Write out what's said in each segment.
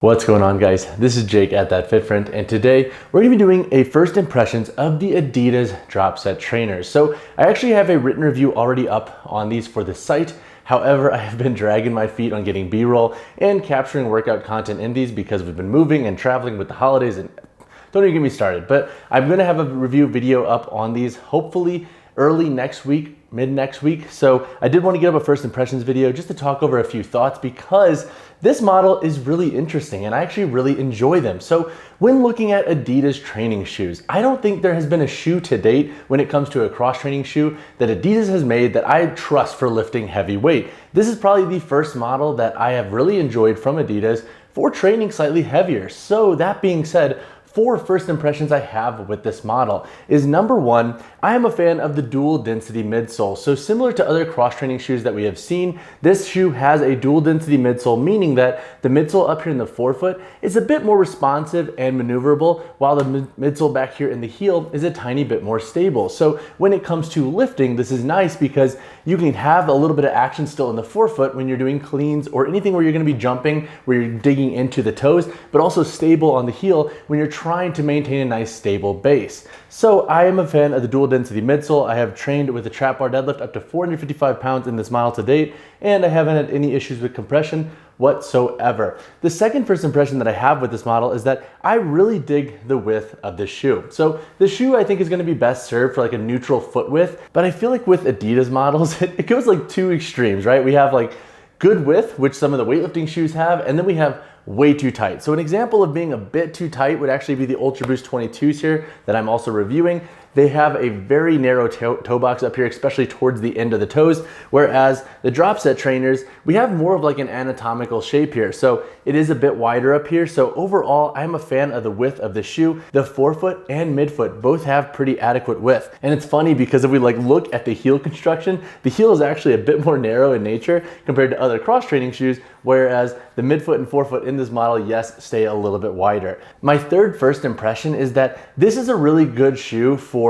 What's going on, guys? This is Jake at That Fit Friend, and today we're going to be doing a first impressions of the Adidas Dropset Trainers. So I actually have a written review already up on these for the site. However, I have been dragging my feet on getting B-roll and capturing workout content in these because we've been moving and traveling with the holidays, and don't even get me started. But I'm going to have a review video up on these hopefully early next week, mid next week. So I did want to get up a first impressions video just to talk over a few thoughts because this model is really interesting and I actually really enjoy them. So when looking at Adidas training shoes, I don't think there has been a shoe to date when it comes to a cross training shoe that Adidas has made that I trust for lifting heavy weight. This is probably the first model that I have really enjoyed from Adidas for training slightly heavier. So that being said, 4 first impressions I have with this model is number 1, I am a fan of the dual density midsole. So similar to other cross training shoes that we have seen, this shoe has a dual density midsole, meaning that the midsole up here in the forefoot is a bit more responsive and maneuverable, while the midsole back here in the heel is a tiny bit more stable. So when it comes to lifting, this is nice because you can have a little bit of action still in the forefoot when you're doing cleans or anything where you're gonna be jumping, where you're digging into the toes, but also stable on the heel when you're trying to maintain a nice stable base. So I am a fan of the dual density midsole. I have trained with a trap bar deadlift up to 455 pounds in this model to date, and I haven't had any issues with compression whatsoever. The second first impression that I have with this model is that I really dig the width of this shoe. So the shoe I think is gonna be best served for like a neutral foot width, but I feel like with Adidas models, it goes like two extremes, right? We have like good width, which some of the weightlifting shoes have, and then we have way too tight. So an example of being a bit too tight would actually be the Ultra Boost 22s here that I'm also reviewing. They have a very narrow toe box up here, especially towards the end of the toes, whereas the Dropset Trainers, we have more of like an anatomical shape here. So it is a bit wider up here. So overall, I'm a fan of the width of the shoe. The forefoot and midfoot both have pretty adequate width. And it's funny because if we like look at the heel construction, the heel is actually a bit more narrow in nature compared to other cross training shoes, whereas the midfoot and forefoot in this model, yes, stay a little bit wider. My third first impression is that this is a really good shoe for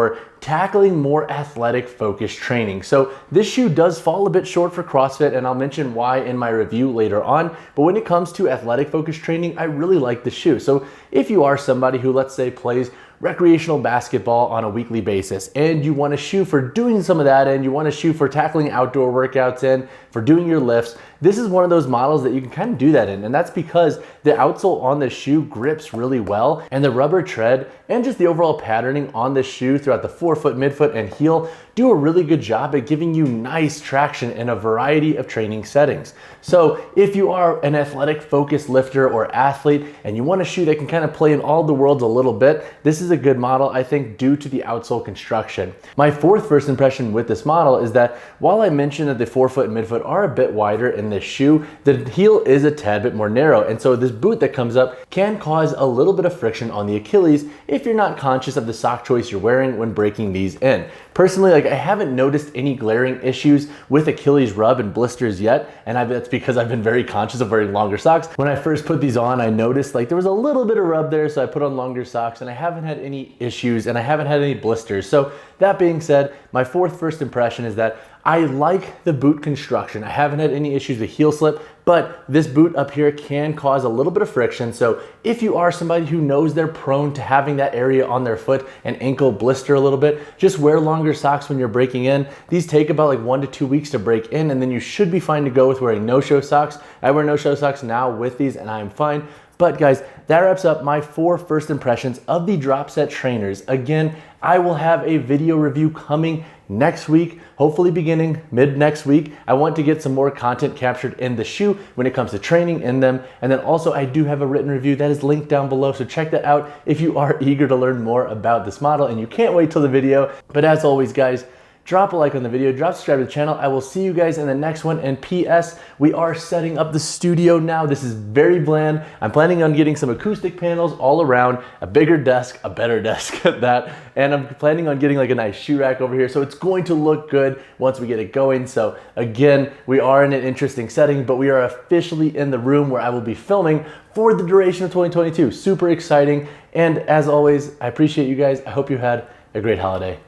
tackling more athletic focused training. So this shoe does fall a bit short for CrossFit, and I'll mention why in my review later on. But when it comes to athletic focused training, I really like the shoe. So if you are somebody who, let's say, plays recreational basketball on a weekly basis and you want a shoe for doing some of that, and you want a shoe for tackling outdoor workouts in, for doing your lifts, this is one of those models that you can kind of do that in. And that's because the outsole on this shoe grips really well, and the rubber tread and just the overall patterning on this shoe throughout the forefoot, midfoot, and heel do a really good job at giving you nice traction in a variety of training settings. So if you are an athletic focused lifter or athlete and you want a shoe that can kind of play in all the worlds a little bit, this is a good model, I think, due to the outsole construction. My fourth first impression with this model is that while I mentioned that the forefoot and midfoot are a bit wider in this shoe, the heel is a tad bit more narrow. And so this boot that comes up can cause a little bit of friction on the Achilles if you're not conscious of the sock choice you're wearing when breaking these in. Personally, I haven't noticed any glaring issues with Achilles rub and blisters yet, and that's because I've been very conscious of wearing longer socks. When I first put these on, I noticed like there was a little bit of rub there, so I put on longer socks, and I haven't had any issues, and I haven't had any blisters. So that being said, my fourth first impression is that I like the boot construction. I haven't had any issues with heel slip, but this boot up here can cause a little bit of friction. So if you are somebody who knows they're prone to having that area on their foot and ankle blister a little bit, just wear longer socks when you're breaking in. These take about like 1 to 2 weeks to break in, and then you should be fine to go with wearing no-show socks. I wear no-show socks now with these, and I'm fine. But guys, that wraps up my 4 first impressions of the Dropset Trainers. Again, I will have a video review coming next week, hopefully beginning mid next week. I want to get some more content captured in the shoe when it comes to training in them. And then also I do have a written review that is linked down below, so check that out if you are eager to learn more about this model and you can't wait till the video. But as always, guys, drop a like on the video, subscribe to the channel. I will see you guys in the next one. And PS, we are setting up the studio now. This is very bland. I'm planning on getting some acoustic panels all around, a bigger desk, a better desk at that. And I'm planning on getting like a nice shoe rack over here. So it's going to look good once we get it going. So again, we are in an interesting setting, but we are officially in the room where I will be filming for the duration of 2022. Super exciting. And as always, I appreciate you guys. I hope you had a great holiday.